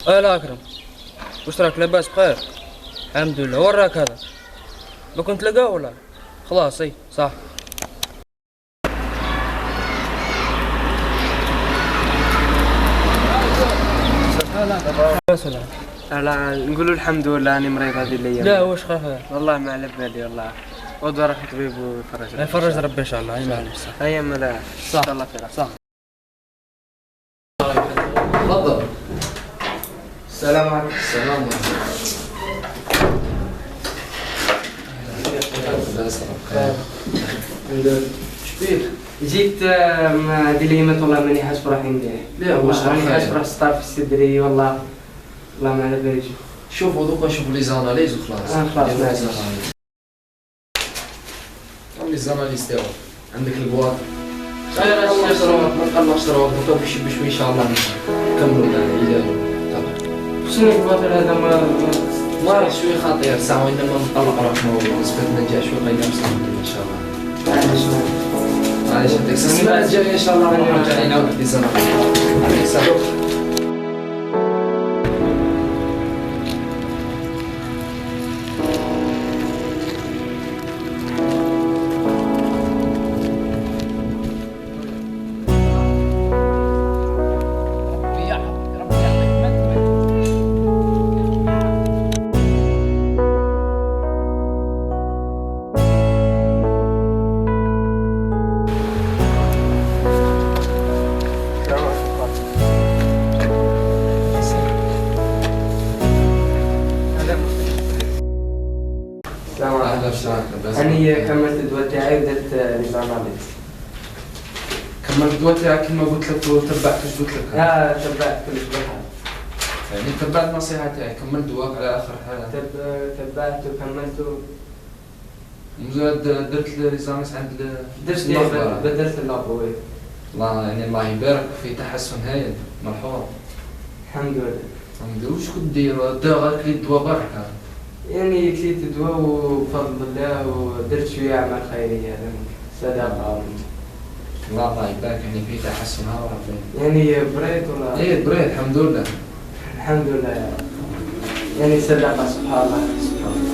لا أكرم، وش راك لاباس بخير؟ الحمد لله. وين راك هذا؟ ما كنت لقاه ولا؟ خلاص اي صح. سلام. لا نقولوا الحمد لله اني مريض هذه الايام. لا وش خير؟ والله ما على بالي والله. ودوا راح طبيب ويفرج. يفرج ربي ان شاء الله. اي معلش صح. ايام لا صح. ان شاء الله خير. صح. تفضل. السلام عليكم. السلام عليكم. شبيك؟ جيت مع هذه الايامات والله ماني حاس بروحي مليح. ليه واش ماني حاس راك؟ بروحي ستار في صدري والله. والله ما على بالي. شوفوا دوكا نشوفوا لي زاناليز وخلاص. خلاص ديروا لي ماشي. زاناليز. لي زاناليز تاعو عندك البواط. خير ما نقلقش روح دوكا بشوي ان شاء الله نكملوا العلاج. شنو الباطل هذا ما راه شوي خطير ساعة وإنما نطلق روحنا ونسبة النجاح شوي قليلة إن شاء الله. معليش معليش هذيك السنة الجاية إن شاء الله نرجع نعاود في سنة. عليك السلام. أهلا وسهلا. أنا كملت الدواء تاعي ودرت ليزاناليز. كملت الدواء تاعك كما قلت لك وتبعت واش قلت لك. تبعت كلش بالحال. يعني تبعت النصيحة تاعي كملت دواك على آخر حالة. تبعت وكملت. وزاد درت ليزانس عند بدلت اللابو. الله يعني الله يبارك في تحسن هايل ملحوظ. الحمد لله. الحمد لله. وش كنت دير؟ غير كليت دواء برك هذا. يعني كليت دواء وبفضل الله ودرت شوية أعمال خيرية صدقة. الله يبارك يعني في تحسن ها ربي. يعني بريت ولا؟ ايه بريت الحمد لله. الحمد لله يا رب. يعني صدقة سبحان الله. سبحان الله.